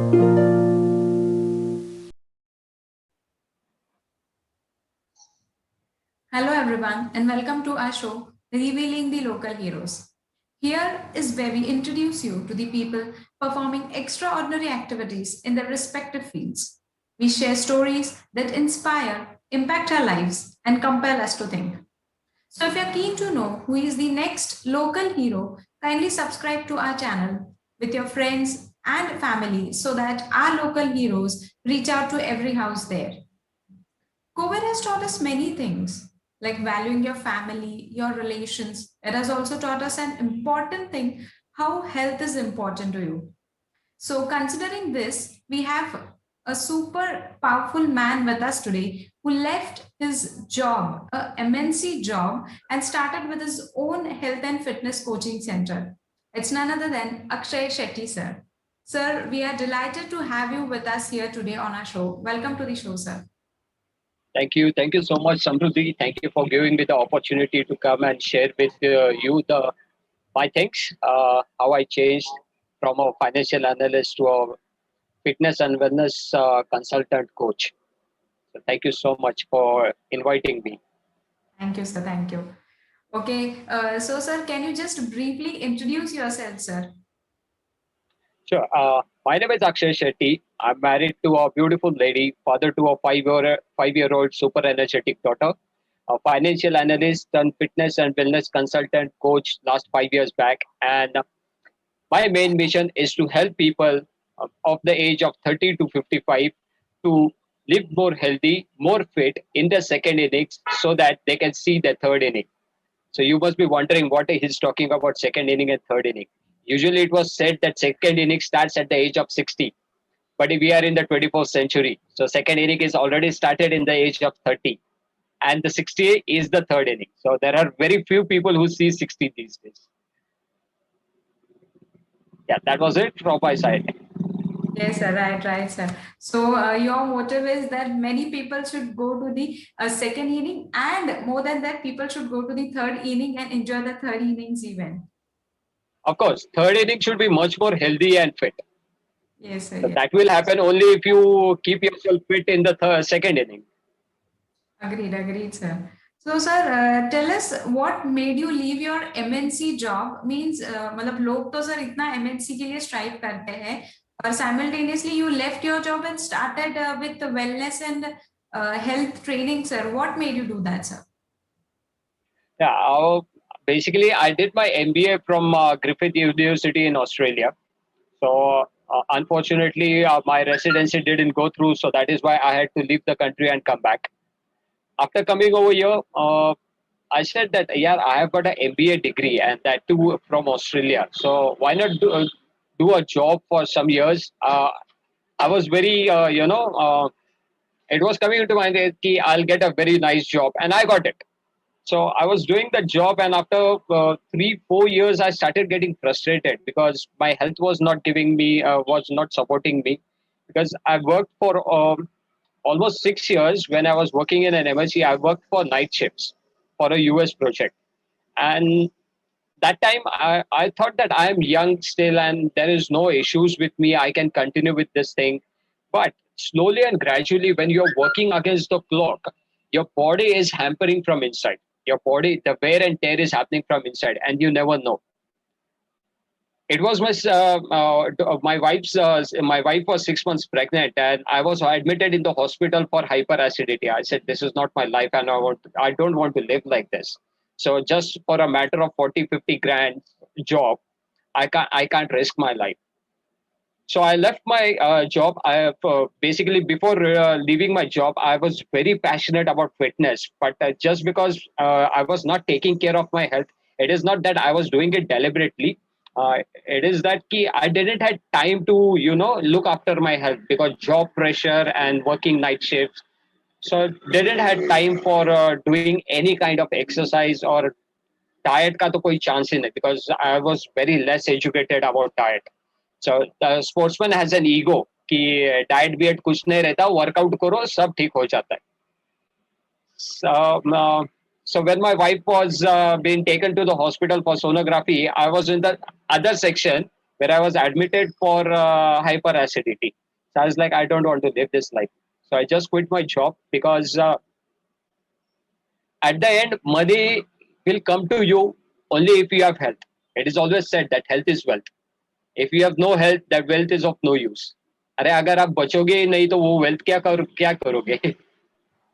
Hello, everyone, and welcome to our show, Revealing the Local Heroes. Here is where we introduce you to the people performing extraordinary activities in their respective fields. We share stories that inspire, impact our lives, and compel us to think. So, if you're keen to know who is the next local hero, kindly subscribe to our channel with your friends and family so that our local heroes reach out to every house there. COVID has taught us many things, like valuing your family, your relations. It has also taught us an important thing how health is important to you. So, considering this, we have a super powerful man with us today who left his job, a MNC job, and started with his own health and fitness coaching center. It's none other than Akshay Shetty, sir. Sir, we are delighted to have you with us here today on our show. Welcome to the show, sir. Thank you. Thank you so much, Samruddhi. Thank you for giving me the opportunity to come and share with you my things, how I changed from a financial analyst to a fitness and wellness consultant coach. So thank you so much for inviting me. Thank you, sir. Thank you. Okay, so sir, can you just briefly introduce yourself, sir? Sure. My name is Akshay Shetty. I'm married to a beautiful lady, father to a 5-year-old super energetic daughter, a financial analyst and fitness and wellness consultant coach last 5 years back. And my main mission is to help people of the age of 30 to 55 to live more healthy, more fit in the second innings so that they can see the third inning. So you must be wondering what he's talking about second inning and third inning. Usually it was said that second inning starts at the age of 60. But we are in the 21st century. So second inning is already started in the age of 30. And the 60 is the third inning. So there are very few people who see 60 these days. Yeah, that was it from my side. Yes, sir. Right, sir. So your motive is that many people should go to the second inning, and more than that, people should go to the third inning and enjoy the third innings even. Of course, third inning should be much more healthy and fit. Yes, sir. So Yes. that will happen only if you keep yourself fit in the second inning. Agreed, sir. So, sir, tell us what made you leave your MNC job? Means, मतलब लोग तो sir इतना MNC के लिए strive करते हैं और simultaneously you left your job and started with the wellness and health training, sir. What made you do that, sir? Yeah, basically, I did my MBA from Griffith University in Australia. So, unfortunately, my residency didn't go through. So, that is why I had to leave the country and come back. After coming over here, I said that, yeah, I have got an MBA degree and that too from Australia. So, why not do a job for some years? I was very, it was coming into my head that I'll get a very nice job, and I got it. So I was doing the job, and after 3-4 years, I started getting frustrated because my health was not giving me, was not supporting me. Because I worked for almost 6 years when I was working in an MSc. I worked for night shifts for a US project, and that time I thought that I am young still and there is no issues with me. I can continue with this thing. But slowly and gradually, when you're working against the clock, your body is hampering from inside. Your body, the wear and tear is happening from inside, and you never know. It was my wife was 6 months pregnant, and I was admitted in the hospital for hyperacidity. I said, "This is not my life, and I don't want to live like this." So just for a matter of 40-50 grand job, I can't risk my life. So I left my job. I have basically before leaving my job, I was very passionate about fitness, but just because I was not taking care of my health, it is not that I was doing it deliberately. It is that I didn't have time to look after my health because job pressure and working night shifts. So didn't have time for doing any kind of exercise or diet का तो कोई chance ही नहीं because I was very less educated about diet. So the sportsman has an ego कि diet बीएट कुछ नहीं रहता workout करो सब ठीक हो जाता है. So, so when my wife was being taken to the hospital for sonography, I was in the other section where I was admitted for hyperacidity. So I was like, I don't want to live this life. So I just quit my job because at the end, money will come to you only if you have health. It is always said that health is wealth. If you have no health, that wealth is of no use. अरे अगर आप बचोगे ही नहीं तो वो wealth क्या करोगे?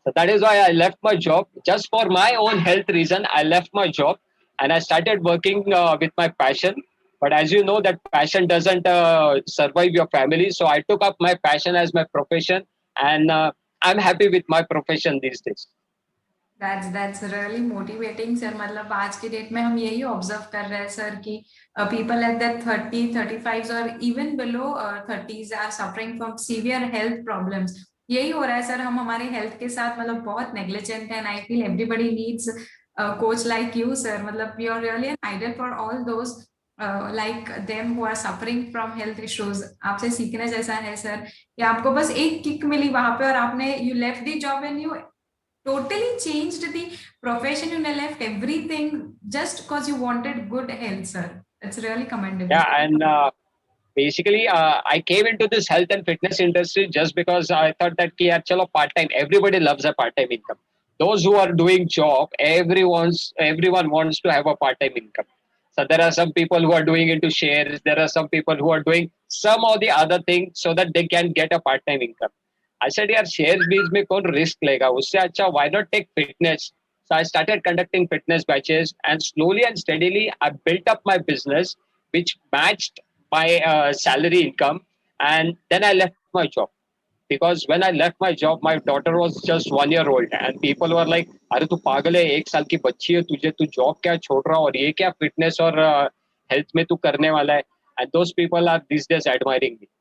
So that is why I left my job. Just for my own health reason, I left my job and I started working with my passion. But as you know, that passion doesn't survive your family. So I took up my passion as my profession, and I'm happy with my profession these days. That's really motivating, sir. मतलब आज के date में हम यही observe कर रहे हैं sir कि people at that 30, 35 or even below 30s are suffering from severe health problems. यही हो रहा है सर, हम हमारे हेल्थ के साथ मतलब बहुत नेग्लिजेंट है, and I feel everybody needs coach like you sir. मतलब you are really an idol for all those like them who are suffering from health issues. आपसे सीखने जैसा है सर कि आपको बस एक किक मिली वहां पे और आपने you left the job and you totally changed the profession. You left everything just because you wanted good health, sir. It's really commendable. Yeah, and basically, I came into this health and fitness industry just because I thought that ki yaar, chalo part time. Everybody loves a part time income. Those who are doing job, everyone wants to have a part time income. So there are some people who are doing into shares. There are some people who are doing some or the other thing so that they can get a part time income. I said, यार shares बीज में कौन risk लेगा? उससे अच्छा why not take fitness? So I started conducting fitness batches, and slowly and steadily I built up my business, which matched my salary income. And then I left my job because when I left my job, my daughter was just 1 year old, and people were like, "अरे तू पागल है, 1 साल की बच्ची है तुझे, तू जॉब क्या छोड़ रहा और ये क्या फिटनेस और हेल्थ में तू करने वाला है?" And those people are these days admiring me.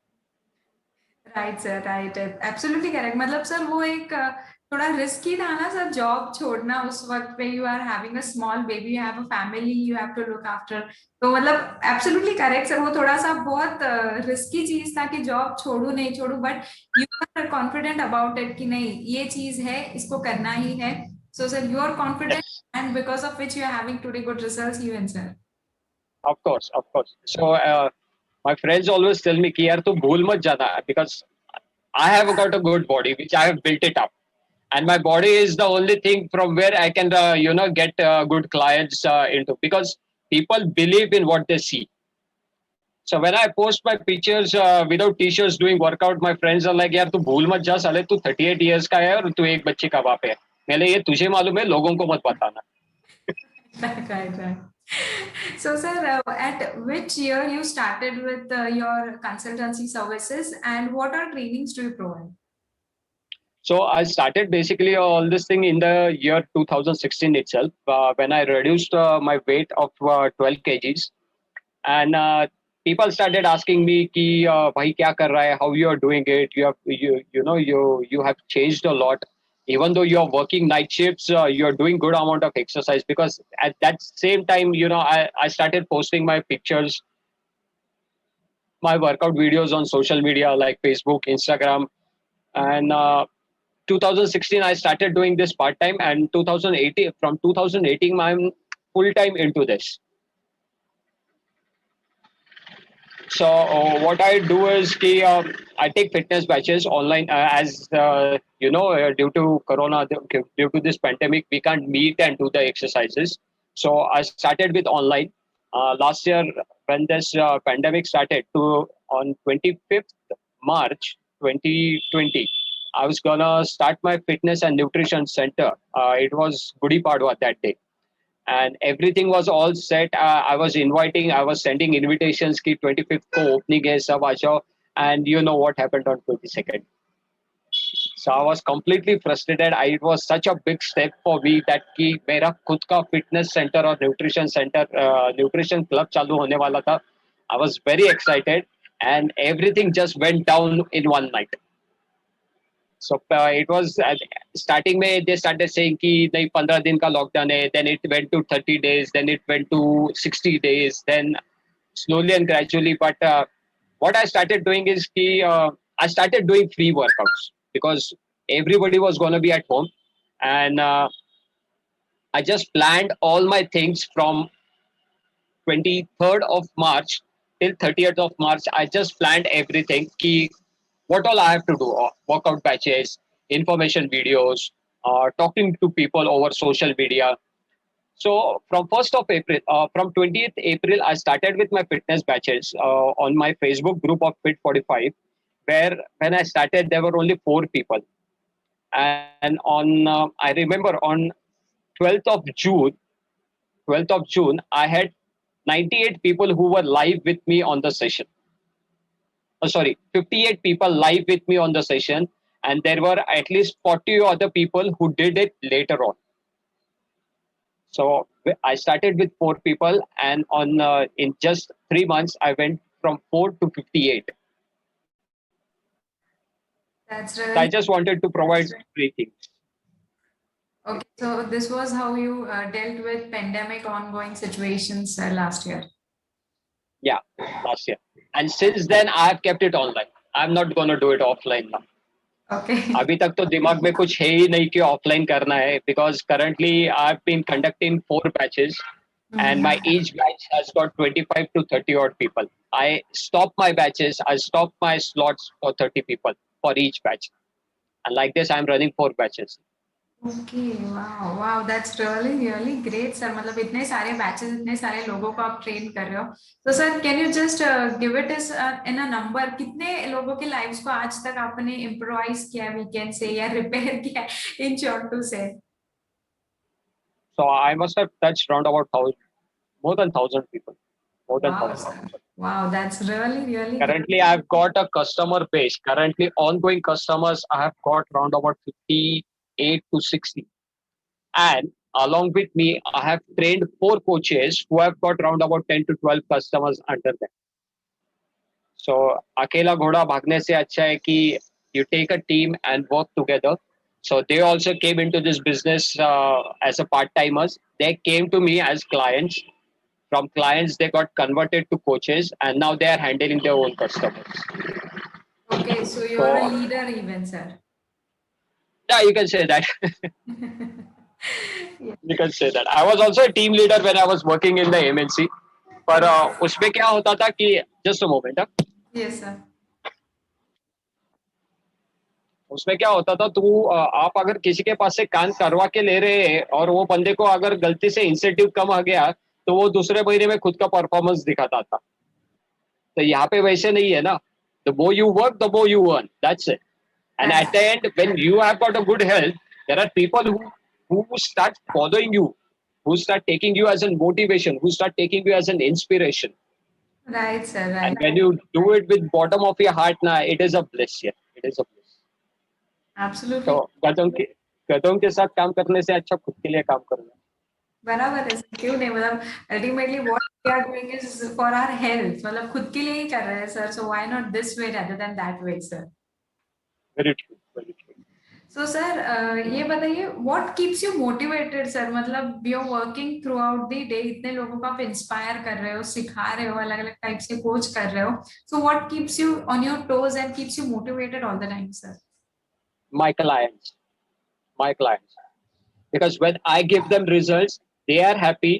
Right sir, right, absolutely correct. मतलब सर वो एक थोड़ा रिस्की था ना सर जॉब छोड़ना उस वक्त पे. You are having a small baby, you have a family, you have to look after. तो मतलब एब्सोल्युटली करेक्ट सर, वो थोड़ा सा बहुत रिस्की चीज था कि जॉब छोड़ू नहीं छोड़ू, but you are confident about it कि नहीं ये चीज है, इसको करना ही है. So sir you are confident, Yes. And because of which you are having today good results even sir. Of course, of course. So my friends always tell me कि यार तू भूल मत जाना because I have got a good body which I have built it up, and my body is the only thing from where I can get good clients into, because people believe in what they see. So when I post my pictures without t-shirts doing workout, my friends are like, यार तू भूल मत जा साले, तू 38 years का है और तू एक बच्चे का बाप है. मैंने ये तुझे मालूम है, लोगों को मत बताना. Right, right. So, sir, at which year you started with your consultancy services, and what are trainings do you provide? So I started basically all this thing in the year 2016 itself, when I reduced my weight of 12 kgs, and people started asking me कि भाई क्या कर रहा है, how you are doing it, you have changed a lot. Even though you are working night shifts, you are doing good amount of exercise, because at that same time, I started posting my pictures, my workout videos on social media like Facebook, Instagram, and 2016 I started doing this part time, and 2018, from 2018 I'm full time into this. So what I do is I take fitness batches online, as due to corona, due to this pandemic, we can't meet and do the exercises. So I started with online. Last year when this pandemic started, on 25th March 2020, I was gonna start my fitness and nutrition center. It was Gudi Padwa that day, and everything was all set. I was sending invitations ki 25th ko opening hai, sab aa jao. And you know what happened on 22nd. So I was completely frustrated. It was such a big step for me that ki mera khud ka fitness center or nutrition club chalu hone wala tha. I was very excited, and everything just went down in one night. So it was starting में they started saying कि नहीं 15 दिन का lockdown है, then it went to 30 days, then it went to 60 days, then slowly and gradually. But what I started doing is कि I started doing free workouts because everybody was going to be at home, and I just planned all my things from 23rd of March till 30th of March, I just planned everything. Ki what all I have to do: workout batches, information videos, talking to people over social media. So from 1st of April, from 20th April, I started with my fitness batches on my Facebook group of Fit 45, where when I started, there were only 4 people. And on, I remember on 12th of June, I had 98 people who were live with me on the session. Oh, sorry, 58 people live with me on the session, and there were at least 40 other people who did it later on. So I started with 4 people, and on in just 3 months, I went from 4 to 58. That's So I really just wanted to provide 3 things. okay. So this was how you dealt with pandemic ongoing situations last year. Yeah, last year. And since then, I've kept it online. I'm not going to do it offline now. Okay. अभी तक तो दिमाग में कुछ है ही नहीं कि offline करना है, because currently I've been conducting 4 batches, and my each batch has got 25 to 30 odd people. I stop my batches, I stop my slots for 30 people for each batch, and like this I'm running 4 batches. Okay, wow, wow, that's really great, sir. मतलब इतने सारे batches, इतने सारे लोगों को आप train कर रहे हो. तो sir, can you just give it इस इन अ नंबर, कितने लोगों के लाइव्स को आज तक आपने इम्प्रोवाइज किया वीकेंड से या रिपेयर किया इन शॉर्ट टू से? So I must have touched around about 1,000, more than 1,000 people, more than Wow, 1,000 sir. people. Wow, that's really great. Currently, I've got a customer base. Currently, ongoing customers, I have got around about 58 to 60. And along with me, I have trained 4 coaches who have got around about 10 to 12 customers under them. So, अकेला घोड़ा भागने से अच्छा है कि you take a team and work together. So they also came into this business as a part-timers. They came to me as clients. From clients, they got converted to coaches, and now they are handling their own customers. Okay, so you're a So leader even, sir. yeah, you can say that. Yeah. You can say that. I was also a team leader when I was working in the MNC. पर उसमें क्या होता था कि just a moment, Yes, sir. उसमें क्या होता था, आप अगर किसी के पास से काम करवा के ले रहे हैं और वो बंदे को अगर गलती से इंसेंटिव कम आ गया, तो वो दूसरे महीने में खुद का परफॉर्मेंस दिखाता था. तो यहाँ पे वैसे नहीं है ना. The more you work, the more you earn. That's it. And at the end, when you have got a good health, there are people who start following you, who start taking you as a motivation, who start taking you as an inspiration. Right, sir. Right. And when you do it with bottom of your heart, na, it is a bliss. Yeah, it is a bliss. Absolutely. So गधों के साथ काम करने से अच्छा खुद के लिए काम करना. बराबर है सर, क्यों नहीं, मतलब ultimately what we are doing is for our health, मतलब खुद के लिए ही कर रहे हैं sir. So why not this way rather than that way, sir. Very true. Very true. So sir, ये बताइए, what keeps you motivated sir? मतलब you are working throughout the day, इतने लोगों को आप इंस्पायर कर रहे हो, सिखा रहे हो, अलग अलग टाइप से कोच कर रहे हो. So what keeps you on your toes and keeps you motivated all the time, sir? My clients, my clients. Because when I give them results, they are happy.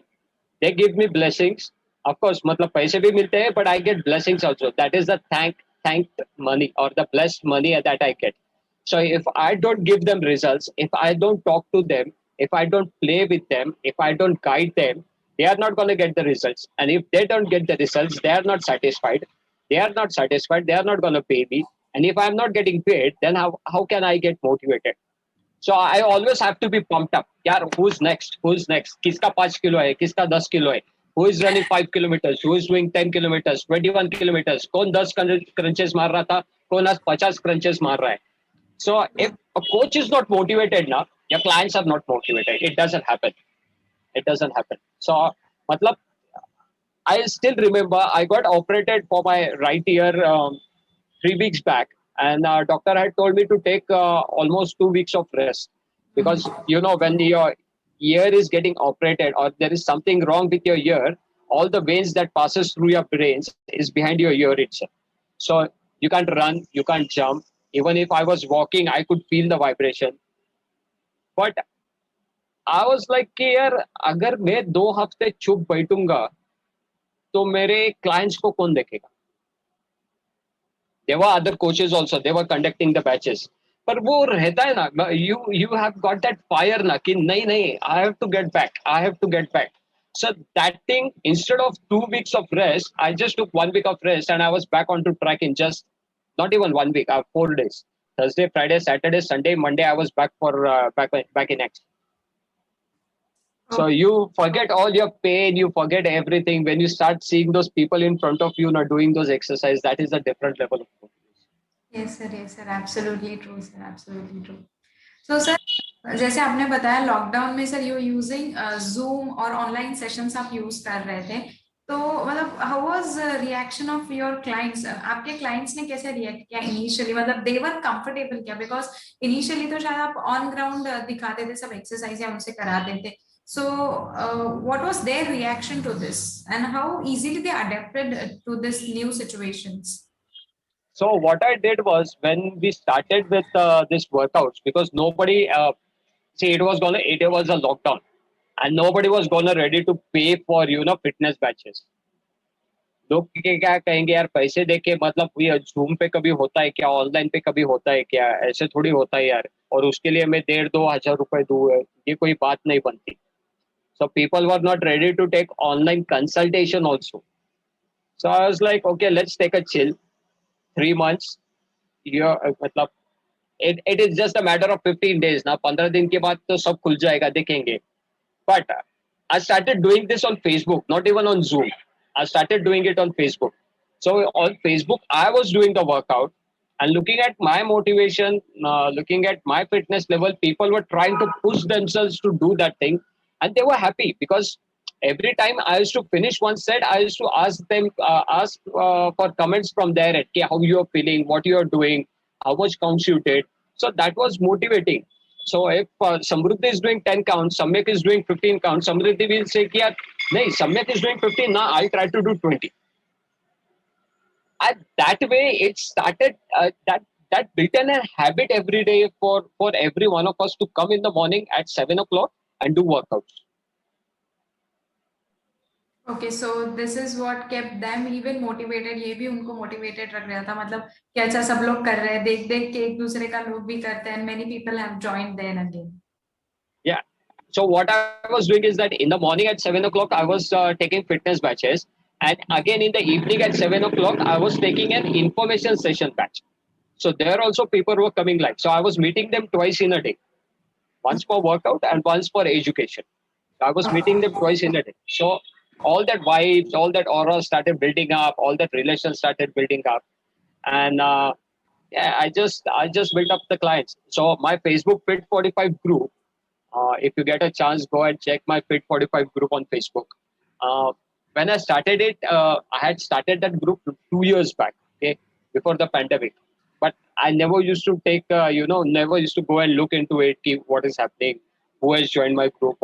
They give me blessings. Of course, मतलब पैसे भी मिलते हैं, but I get blessings also. That is the thanked money or the blessed money that I get. So if I don't give them results, if I don't talk to them, if I don't play with them, if I don't guide them, they are not going to get the results. And if they don't get the results, they are not satisfied. They are not satisfied. They are not going to pay me. And if I'm not getting paid, then how can I get motivated? So I always have to be pumped up. यार, who's next? Who's next? किसका 5 kilo है? किसका 10 kilo है? Who is running 5 kilometers? Who is doing 10 kilometers? 21 kilometers? कौन 10 crunches मार रहा था? कौन आज 50 crunches मार रहा है? So if a coach is not motivated now, your clients are not motivated. It doesn't happen. It doesn't happen. So मतलब I still remember I got operated for my right ear 3 weeks back, and doctor had told me to take almost 2 weeks of rest, because when your ear is getting operated or there is something wrong with your ear, all the veins that passes through your brains is behind your ear itself. So you can't run, you can't jump. Even if I was walking, I could feel the vibration. But I was like कि यार, अगर मैं 2 हफ्ते चुप बैठूंगा, तो मेरे clients को कौन देखेगा? There were other coaches also, they were conducting the batches. पर वो रहता है ना, you have got that fire ना कि नहीं, I have to get back. So that thing, instead of 2 weeks of rest, I just took 1 week of rest and I was back onto track in just not even 1 week, 4 days. Thursday, Friday, Saturday, Sunday, Monday, I was back for back in action. So you forget all your pain, you forget everything when you start seeing those people in front of you not doing those exercise. That is a different level of motivation. yes sir, absolutely true sir, absolutely true. So sir, जैसे आपने बताया lockdown में sir you using zoom और online sessions आप use कर रहे थे, तो मतलब how was reaction of your clients? आपके क्लाइंट्स ने कैसे रिएक्ट किया इनिशियली? मतलब दे वर कंफर्टेबल क्या? बिकॉज इनिशियली तो शायद आप ऑन ग्राउंड दिखाते थे सब एक्सरसाइज या उनसे कराते थे, so what was their reaction to this and how easily they adapted to this new situations? So what I did was when we started with this workouts, because nobody, see, it was a lockdown, and nobody was gonna ready to pay for fitness batches. लोग क्या कहेंगे यार, पैसे देके मतलब ये zoom पे कभी होता है क्या, ऑनलाइन पे कभी होता है क्या, ऐसे थोड़ी होता है यार, और उसके लिए मैं 1,500-2,000 रुपए दूं, ये कोई बात नहीं बनती. So people were not ready to take online consultation also. So I was like, okay, let's take a chill. 3 months. मतलब it is just a matter of 15 days ना, 15 दिन के बाद तो सब खुल जाएगा, देखेंगे. But I started doing this on Facebook, not even on Zoom. I started doing it on Facebook. So on Facebook, I was doing the workout and looking at my motivation, looking at my fitness level, people were trying to push themselves to do that thing, and they were happy because every time I used to finish one set, I used to ask them, for comments from their end, how you are feeling, what you are doing, how much counts you did. So that was motivating. So if Samruddhi is doing 10 counts, Samyak is doing 15 counts, Samruddhi will say, nahi, Samyak is doing 15, now I'll try to do 20. And that way it started, that built in a habit every day for every one of us to come in the morning at 7 o'clock and do workouts. Okay, so this is what kept them even motivated. ये भी उनको motivated रख रहा था, मतलब कि अच्छा सब लोग कर रहे हैं, देख देख के एक दूसरे का लोग भी करते हैं, and many people have joined then again. Yeah. So what I was doing is that in the morning at 7 o'clock, I was taking fitness batches. And again in the evening at 7 o'clock, I was taking an information session batch. So there also people were coming live. So I was meeting them twice in a day. Once for workout and once for education. I was meeting them twice in a day. So all that vibes, all that aura started building up, all that relations started building up. And yeah, I just built up the clients. So my Facebook Fit 45 group, if you get a chance, go and check my Fit 45 group on Facebook. When I started it, I had started that group 2 years back, okay, before the pandemic. But I never used to take, never used to go and look into it, what is happening, who has joined my group,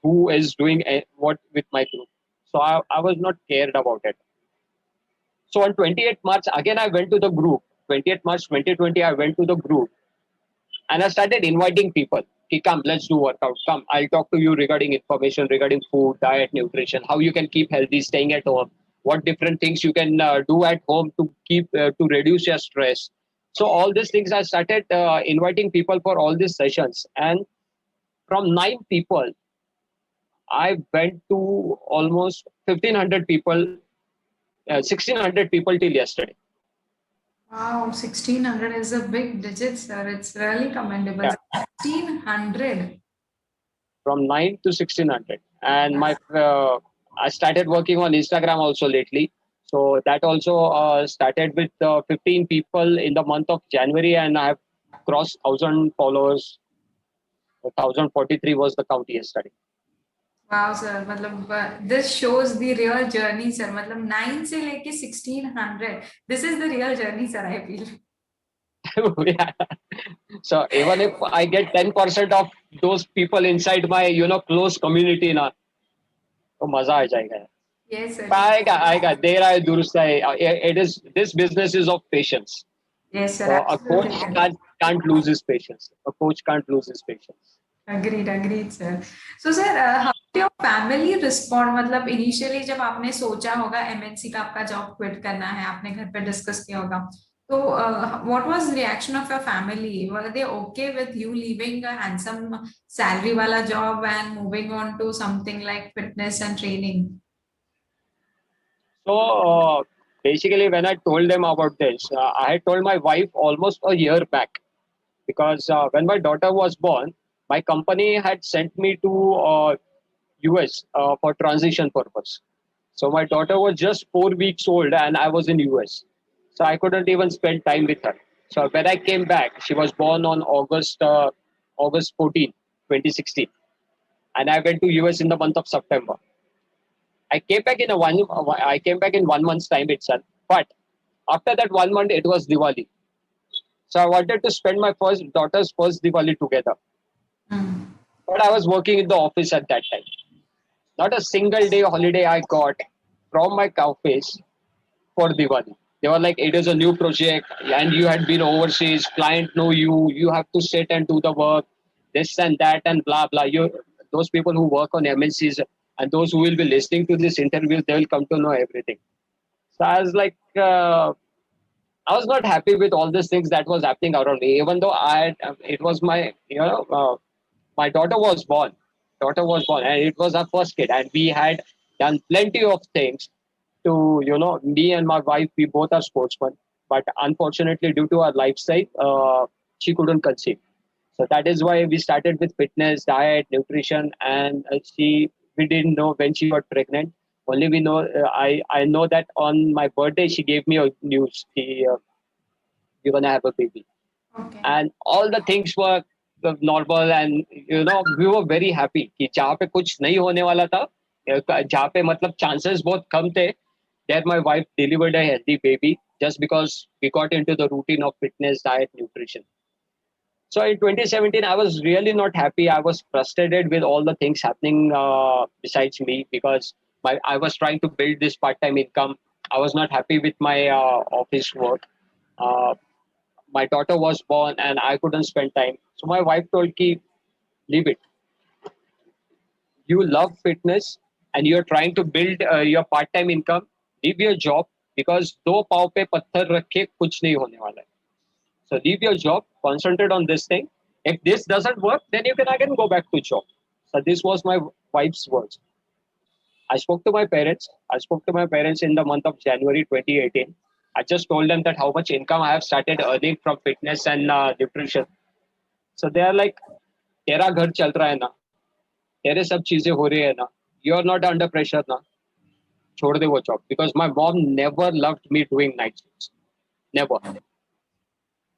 who is doing what with my group. So I was not cared about it. So on 28th March, again, I went to the group. 28th March 2020, I went to the group and I started inviting people. Okay, come, let's do workout. Come, I'll talk to you regarding information, regarding food, diet, nutrition, how you can keep healthy, staying at home, what different things you can do at home to to reduce your stress. So all these things, I started inviting people for all these sessions. And from 9 people, I went to almost 1,500 people, 1,600 people till yesterday. Wow, 1,600 is a big digit, sir. It's really commendable. Yeah. 1,600. From 9 to 1,600. And my I started working on Instagram also lately. So that also started with 15 people in the month of January, and I have crossed 1,000 followers. 1,043 was the count yesterday. Wow, sir. मतलब this shows the real journey, sir. मतलब 9 से लेके 1,600. This is the real journey, sir. I feel. Yeah. So even if I get 10% of those people inside my close community ना, तो मजा आ जाएगा. Yes, sir. आएगा देर आए दुरुस्त आए. This business is of patience. Yes, sir. So a coach can't lose his patience. A coach can't lose his patience. agreed sir. So sir, how did your family respond? मतलब initially जब आपने सोचा होगा MNC का आपका job quit करना है, आपने घर पे डिस्कस किया होगा, तो what was reaction of your family? Were they okay with you leaving a handsome salary वाला job and moving on to something like fitness and training? So basically, when I told them about this, I had told my wife almost a year back, because when my daughter was born, my company had sent me to US for transition purpose. So my daughter was just 4 weeks old and I was in US. So I couldn't even spend time with her. So when I came back, she was born on August 14, 2016. And I went to US in the month of September. I came back in 1 month's time itself. But after that 1 month, it was Diwali. So I wanted to spend my first daughter's first Diwali together. Mm. But I was working in the office at that time. Not a single day holiday I got from my office for Diwali. They were like, it is a new project and you had been overseas, client know you, you have to sit and do the work, this and that and blah blah. Those people who work on MNCs and those who will be listening to this interview, they will come to know everything. So I was like, I was not happy with all these things that was happening around me. Even though it was my daughter was born, and it was our first kid, and we had done plenty of things to, me and my wife, we both are sportsmen, but unfortunately, due to our lifestyle, she couldn't conceive. So that is why we started with fitness, diet, nutrition, and we didn't know when she got pregnant. Only we know, I know that on my birthday she gave me a news. You're gonna have a baby, Okay. and all the things were normal, and we were very happy कि जहाँ पे कुछ नहीं होने वाला था, जहाँ पे मतलब chances बहुत कम थे, there my wife delivered a healthy baby just because we got into the routine of fitness, diet, nutrition. So in 2017, I was really not happy. I was frustrated with all the things happening besides me, because I was trying to build this part-time income. I was not happy with my office work. Uh, my daughter was born and I couldn't spend time. So my wife told me, leave it. You love fitness and you're trying to build your part-time income. Leave your job, because दो पाँव पे पत्थर रख के कुछ नहीं होने वाला है. So leave your job, concentrate on this thing. If this doesn't work, then you can again go back to job. So this was my wife's words. I spoke to my parents. I spoke to my parents in the month of January 2018. I just told them that how much income I have started earning from fitness and nutrition. So they are like, तेरा घर चल रहा है ना, तेरे सब चीजें हो रही है ना, you are not under pressure ना, छोड़ दे वो job. Because my mom never loved me doing night shifts. Never.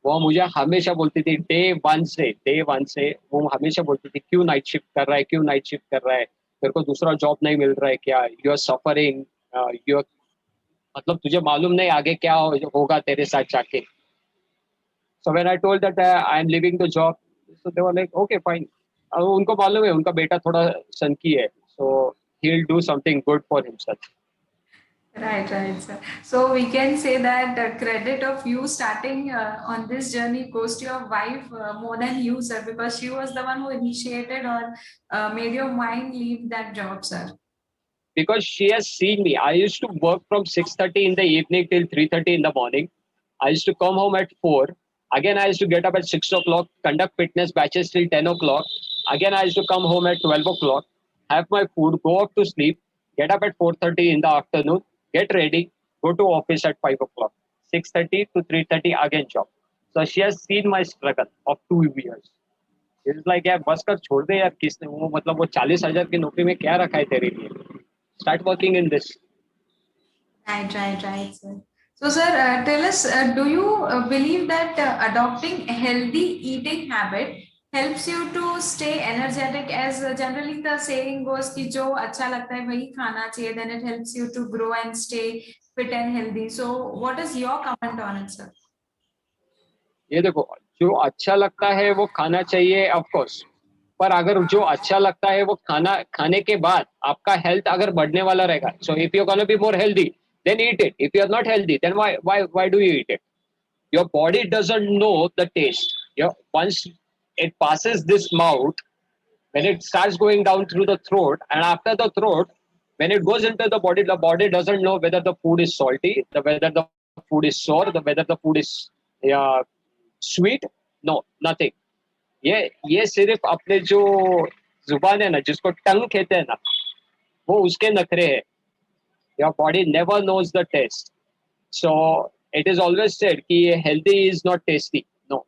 वो मुझे हमेशा बोलती थी डे वन से वो हमेशा बोलती थी, क्यों नाइट शिफ्ट कर रहा है, क्यों नाइट शिफ्ट कर रहा है, तेरे को दूसरा जॉब नहीं मिल रहा है क्या, यू आर सफरिंग, यू मतलब तुझे मालूम नहीं आगे क्या होगा तेरे साथ जाके. So when I told that I am leaving the job, so they were like okay fine. उनको मालूम है उनका बेटा थोड़ा सनकी है, so he will do something good for himself. Right, sir. So we can say that the credit of you starting on this journey goes to your wife more than you, sir, because she was the one who initiated or made your mind leave that job, sir. Because she has seen me. I used to work from 6:30 in the evening till 3:30 in the morning. I used to come home at 4. Again, I used to get up at 6 o'clock, conduct fitness batches till 10 o'clock. Again, I used to come home at 12 o'clock, have my food, go off to sleep, get up at 4:30 in the afternoon, get ready, go to office at 5 o'clock. 6:30 to 3:30 again job. So she has seen my struggle of 2 years. It's like यार बस कर छोड़ दे यार, किसने वो मतलब वो 40,000 की नौकरी में क्या रखा है तेरे लिए. Start working in this. Right, sir. So, sir, tell us, do you believe that adopting a healthy eating habit helps you to stay energetic? As generally the saying goes कि जो अच्छा लगता है वही खाना चाहिए, then it helps you to grow and stay fit and healthy. So, what is your comment on it, sir? ये देखो, जो अच्छा लगता है वो खाना चाहिए ऑफ कोर्स, पर अगर जो अच्छा लगता है वो खाने के बाद आपका हेल्थ अगर बढ़ने वाला रहेगा, so if you gonna be more healthy then eat it. If you are not healthy then why do you eat it. Your body doesn't know the taste. Once it passes this mouth, when it starts going down through the throat, and after the throat, when it goes into the body doesn't know whether the food is salty, whether the food is sour, whether the food is uh, sweet. No, nothing. ये सिर्फ अपने जो जुबान है ना, जिसको टंग कहते हैं ना, वो उसके नखरे है. Your body never knows the taste. So it is always said कि healthy is not tasty. No,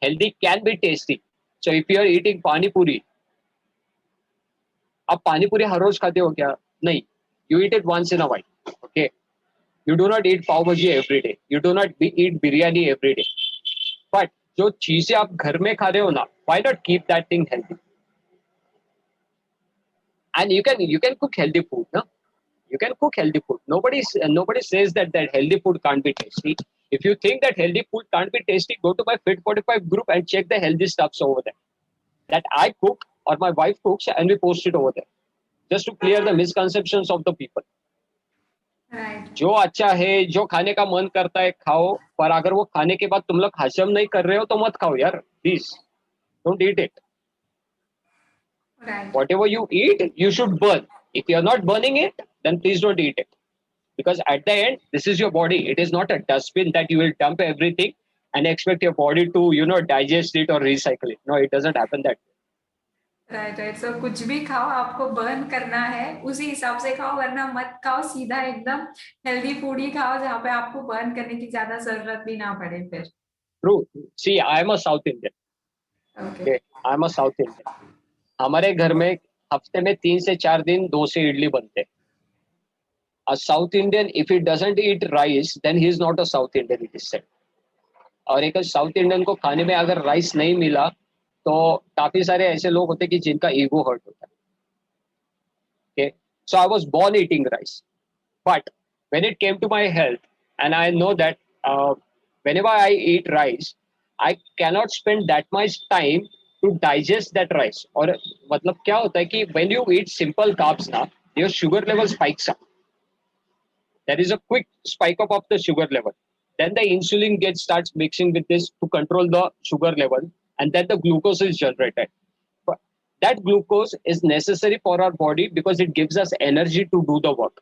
healthy can be tasty. So if you are eating pani puri, आप पानी पूरी हर रोज खाते हो क्या? नहीं. You eat it once in a while. Okay. You do not eat pav bhaji every day. You do not eat biryani every day. But जो चीजें आप घर में खा रहे हो ना, why not keep that thing healthy? And you can cook healthy food, no? You can cook healthy food. Nobody says that healthy food can't be tasty. If you think that healthy food can't be tasty, go to my Fit 45 group and check the healthy stuffs over there. That I cook or my wife cooks and we post it over there. Just to clear the misconceptions of the people. Right. जो अच्छा है, जो खाने का मन करता है खाओ, पर अगर वो खाने के बाद तुम लोग हजम नहीं कर रहे हो तो मत खाओ यार, please don't eat it. Right. Whatever you eat, you should burn. If you are not burning it, then please don't eat it. Because at the end, this is your body. It is not a dustbin that you will dump everything and expect your body to digest it or recycle it. No, it doesn't happen that way. Right right. So कुछ भी खाओ, आपको burn करना है उसी हिसाब से खाओ, वरना मत खाओ. सीधा एकदम हेल्दी फूड ही खाओ जहाँ पे आपको बर्न करने की ज्यादा जरूरत भी ना पड़े फिर. True. See, I am a South Indian. Okay. Okay, I am a South Indian. हमारे घर में हफ्ते में 3 से 4 दिन डोसे इडली बनते हैं. A South Indian, if he doesn't eat rice, then he is not a South Indian, it is said. और एक साउथ इंडियन को खाने में अगर राइस नहीं मिला तो काफी सारे ऐसे लोग होते हैं कि जिनका ईगो हर्ट होता है. Okay, so I was born eating rice, but when it came to my health, and I know that whenever I eat rice, I cannot spend that much time to digest that rice. और मतलब क्या होता है कि when you eat simple carbs ना, your sugar level spikes up. There is a quick spike up of the sugar level. Then the insulin starts mixing with this to control the sugar level, and then the glucose is generated. But that glucose is necessary for our body because it gives us energy to do the work.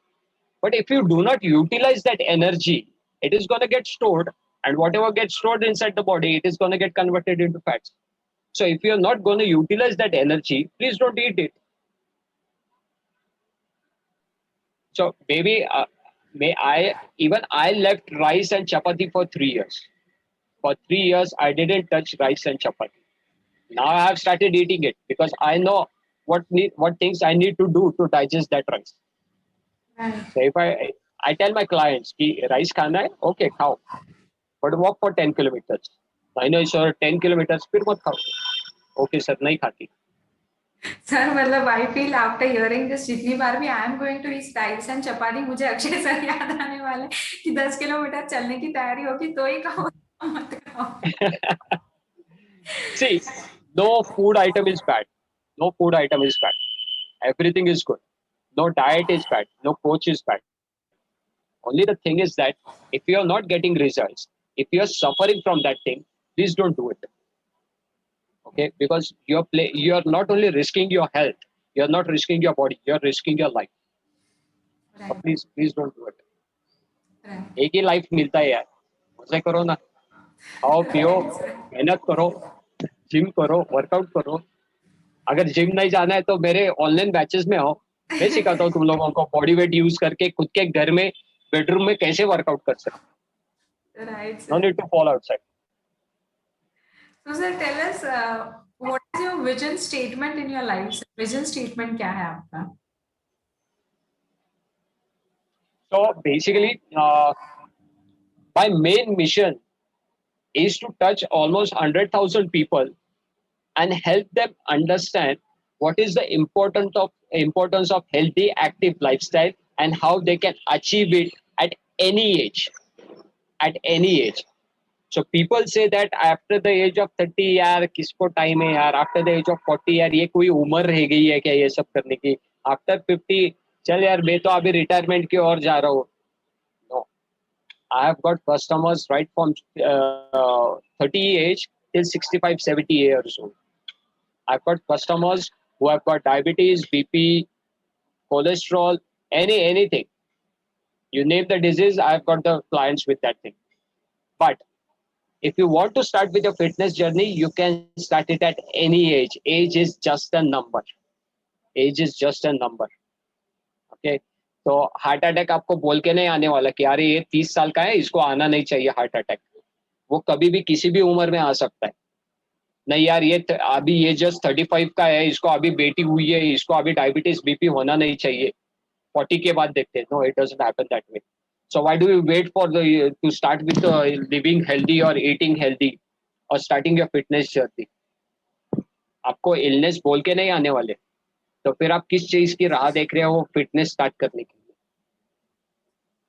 But if you do not utilize that energy, it is going to get stored, and whatever gets stored inside the body, it is going to get converted into fats. So if you are not going to utilize that energy, please don't eat it. So maybe I left rice and chapati for 3 years. For 3 years, I didn't touch rice and chapati. Now I have started eating it because I know what things I need to do to digest that rice. Right. So if I tell my clients कि rice खाना है, okay खाओ, but walk for 10 kilometers. I know sir 10 kilometers फिर मत खाओ. Okay sir नहीं खाती. Sir मतलब I feel after hearing this, जितनी बार भी I am going to eat rice and chapati, मुझे अक्षय सर याद आने वाले कि 10 किलोमीटर चलने की तैयारी होगी तो ही खाओ, मत खाओ. See, no food item is bad. No food item is bad. Everything is good. No diet is bad. No coach is bad. Only the thing is that if you are not getting results, if you are suffering from that thing, please don't do it. Okay, because you are not only risking your health, you are not risking your body, you are risking your life. So Right. please don't do it. Right. एक ही life मिलता है यार, मजे करो ना, खाओ पियो, मेहनत करो, जिम करो, वर्कआउट करो. अगर जिम नहीं जाना है तो मेरे ऑनलाइन बैचेस में आओ, मैं सिखाता हूँ तुम लोगों को बॉडी वेट यूज करके खुद के घर में बेडरूम में कैसे वर्कआउट कर सकते. Right, no sir. Need to fall outside. So sir, tell us what is your vision statement in your life? Sir? Vision statement क्या है आपका? So basically, my main mission is to touch almost 100,000 people and help them understand what is the importance of healthy active lifestyle and how they can achieve it at any age. At any age. So people say that after the age of 30 यार किसको time है यार, after the age of 40 यार ये कोई उम्र रह गई है क्या ये सब करने की, after 50 चल यार मैं तो अभी रिटायरमेंट की ओर जा रहा हूँ. No, I have got customers right from 30 age till 65 70 years old. I've got customers who have got diabetes, BP, cholesterol, anything. You name the disease, I've got the clients with that thing. But if you want to start with your fitness journey, you can start it at any age. Age is just a number. Age is just a number. Okay. तो heart attack आपको बोल के नहीं आने वाला कि यार ये 30 साल का है, इसको आना नहीं चाहिए हार्ट अटैक. वो कभी भी किसी भी उम्र में आ सकता है. नहीं यार ये अभी ये जस्ट 35 का है, इसको अभी बेटी हुई है, इसको अभी डायबिटीज बीपी होना नहीं चाहिए, 40 के बाद देखते हैं. No, it doesn't happen that way. So why do you wait for the to start with living healthy or eating healthy or starting your fitness journey? आपको इलनेस बोल के नहीं आने वाले, तो फिर आप किस चीज की राह देख रहे हो फिटनेस स्टार्ट करने के लिए?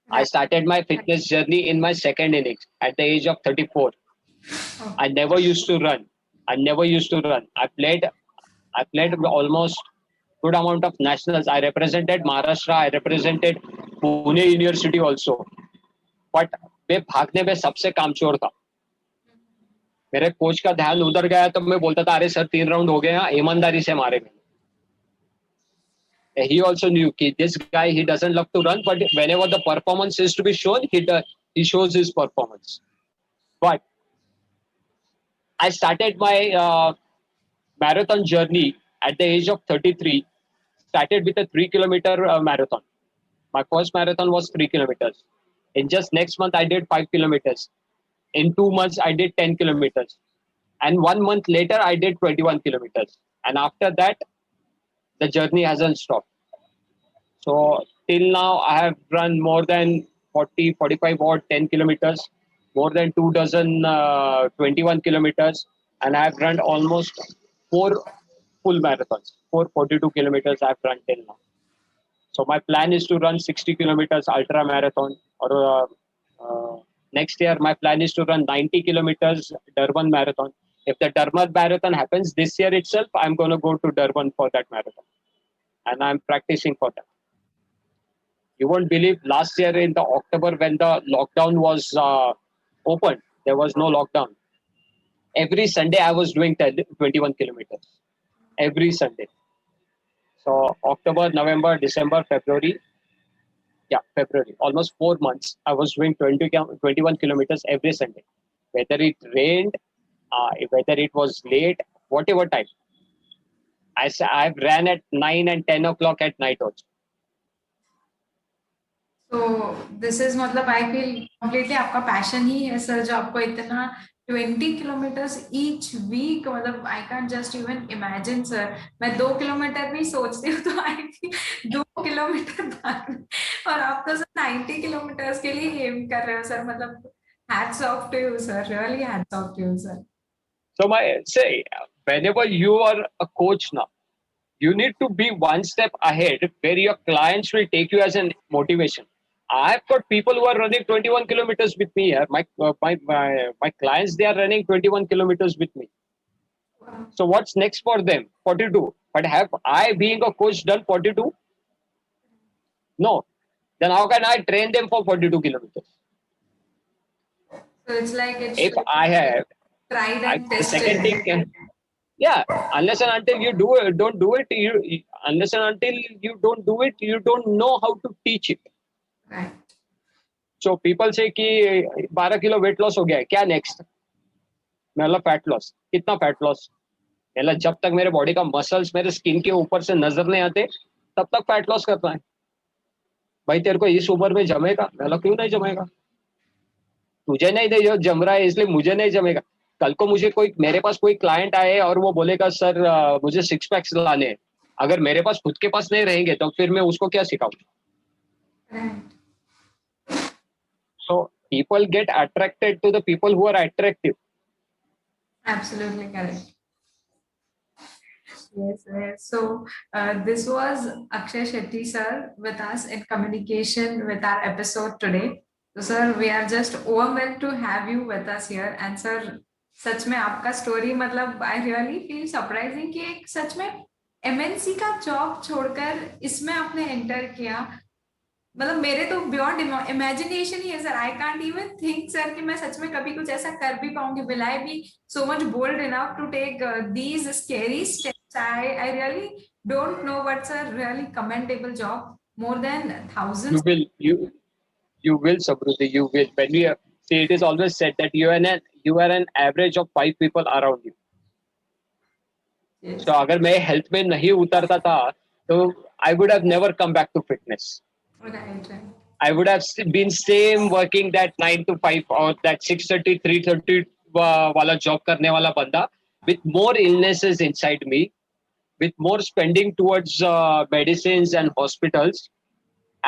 I started my fitness journey in my second innings at the age of 34. I never used to run. I played almost good amount of nationals. I represented Maharashtra. I represented Pune University also. But मैं भागने में सबसे कामचोर था. मेरे coach का ध्यान उधर गया तो मैं बोलता था अरे सर 3 राउंड हो गए हैं, ईमानदारी से मारे. He also knew that this guy, he doesn't love to run, but whenever the performance is to be shown, he shows his performance. But I started my marathon journey at the age of 33. Started with a 3-kilometer marathon. My first marathon was 3 kilometers. In just next month, I did 5 kilometers. In 2 months, I did 10 kilometers. And 1 month later, I did 21 kilometers. And after that, the journey hasn't stopped. So till now, I have run more than 40, 45 or 10 kilometers, more than 2 dozen 21 kilometers, and I have run almost 4 full marathons, 442 kilometers I have run till now. So my plan is to run 60 kilometers ultra marathon, or next year my plan is to run 90 kilometers Durban marathon. If the Durban marathon happens this year itself, I'm going to go to Durban for that marathon, and I'm practicing for that. You won't believe, last year in the October when the lockdown was open, there was no lockdown. Every Sunday I was doing 21 kilometers. Every Sunday. So October, November, December, February. Yeah, February. Almost 4 months. I was doing 21 kilometers every Sunday. Whether it rained, whether it was late, whatever time. I ran at 9 and 10 o'clock at night also. So this is मतलब I feel completely आपका passion ही है sir, जो आपको इतना 20 kilometers each week, मतलब I can't just even imagine sir. मैं 2 kilometre भी सोचती हूँ तो I think 2 किलोमीटर भागना, और आप तो सर 90 kilometers के लिए aim कर रहे हो सर. मतलब hats off to you sir, really hats off to you sir. So whenever you are a coach now, you need to be one step ahead where your clients will take you as a motivation. I've got people who are running 21 kilometers with me here. My clients, they are running 21 kilometers with me. So what's next for them? 42. But have I, being a coach, done 42? No. Then how can I train them for 42 kilometers? So it's like if I have tried and tested. Second thing, yeah, unless and until you don't do it, unless and until you don't do it, you don't know how to teach it. Right. So people say कि 12 kilo weight loss हो गया है, क्या next? मतलब fat loss. कितना fat loss? मतलब जब तक मेरे बॉडी का मसल्स मेरे स्किन के ऊपर से नजर नहीं आते तब तक फैट लॉस करना है. भाई तेरे को इस उम्र में जमेगा? मतलब क्यों नहीं जमेगा? तुझे नहीं जम रहा है इसलिए मुझे नहीं जमेगा. कल को मेरे पास कोई क्लाइंट आए और वो बोलेगा सर मुझे 6 पैक्स लाने हैं, अगर मेरे पास खुद के पास नहीं रहेंगे तो फिर मैं उसको क्या सिखाऊं? So people get attracted to the people who are attractive. Absolutely correct. Yes, yes. So this was Akshay Shetty sir with us in communication with our episode today. So sir, we are just overwhelmed to have you with us here. And sir, सच में आपका story मतलब I really feel surprising कि एक सच में MNC का job छोड़कर इसमें आपने एंटर किया. मतलब मेरे तो बियॉन्ड इमेजिनेशन ही है sir. I can't even think sir कि मैं सच में कभी कुछ ऐसा कर भी पाऊंगी. Will I be so much bold enough to take these scary steps? I really don't know what's a really commendable job more than You thousands. will, you will, Samruddhi, you will. When we see, it is always said that you are an average of 5 people around you. So Yes. अगर मैं health में नहीं उतरता था, तो I would have never come back to fitness. Right, right. I would have been same working that 9 to 5 or that 6:30, 3:30 वाला job करने वाला बंदा with more illnesses inside me, with more spending towards medicines and hospitals,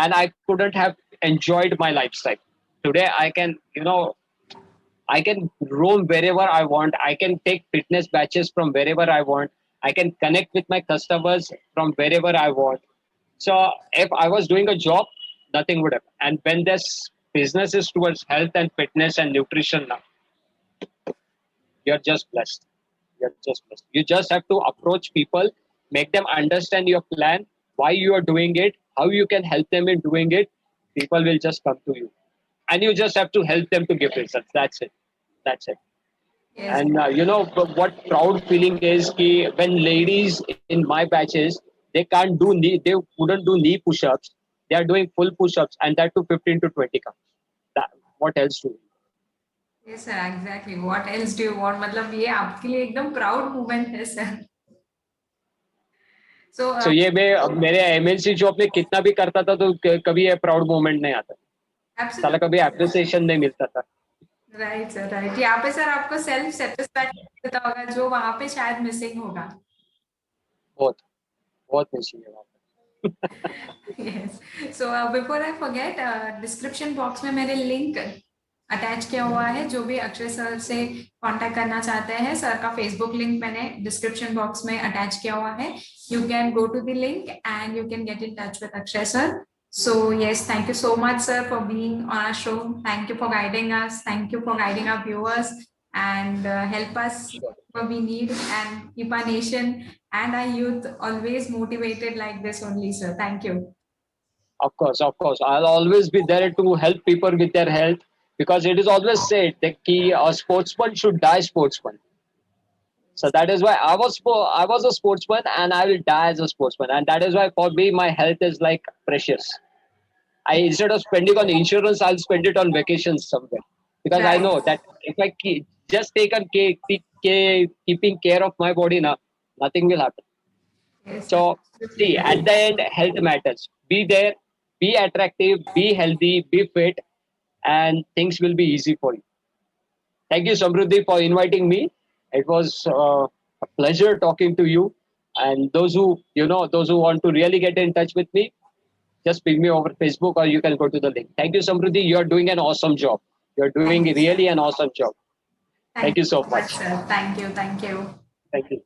and I couldn't have enjoyed my lifestyle. Today I can, I can roam wherever I want. I can take fitness batches from wherever I want. I can connect with my customers from wherever I want. So if I was doing a job, nothing would happen. And when this business is towards health and fitness and nutrition now, you're just blessed. You're just blessed. You just have to approach people, make them understand your plan, why you are doing it, how you can help them in doing it. People will just come to you. And you just have to help them to give results. That's it. That's it. Yes. And what proud feeling is ki when ladies in my batches, they wouldn't do knee push-ups. They are doing full push-ups and that to 15 to 20 counts. That, what else do you? Yes sir, exactly. What else do you want? मतलब ये आपके लिए एकदम proud moment है sir. So So ये मैं मेरे MNC job में कितना भी करता था तो कभी ये प्राउड मोमेंट नहीं आता. साला absolutely. कभी एप्रिसिएशन नहीं मिलता था. Right sir, right. यहाँ पे सर आपको सेल्फ सेटिस्फैक्शन मिलता होगा जो वहां पे शायद मिसिंग होगा. बहुत बहुत मिसिंग है वहाँ पे. Yes. So before I forget, description box में मेरे लिंक अटैच किया हुआ है. जो भी अक्षय सर से कांटेक्ट करना चाहते हैं, सर का फेसबुक लिंक मैंने डिस्क्रिप्शन बॉक्स में अटैच किया हुआ है. You can go to the link and you can get in touch with Akshay sir. So yes, thank you so much, sir, for being on our show. Thank you for guiding us. Thank you for guiding our viewers and help us what we need and keep our nation and our youth always motivated like this only, sir. Thank you. Of course, of course. I'll always be there to help people with their health because it is always said that a sportsman should die sportsman. So that is why I was a sportsman and I will die as a sportsman. And that is why for me, my health is like precious. I instead of spending on insurance, I'll spend it on vacations somewhere because I Right. know that if I just take on keeping care of my body now, nothing will happen. Yes, So absolutely. see, at the end, health matters. Be there, be attractive, be healthy, be fit, and things will be easy for you. Thank you, Samruddhi, for inviting me. It was a pleasure talking to you. And those who want to really get in touch with me, just ping me over Facebook or you can go to the link. Thank you, Samruddhi. You're doing an awesome job. You're doing Thank you, sir. really an awesome job. Thank Thank you you so so much, much. sir. Thank you. Thank you. Thank you.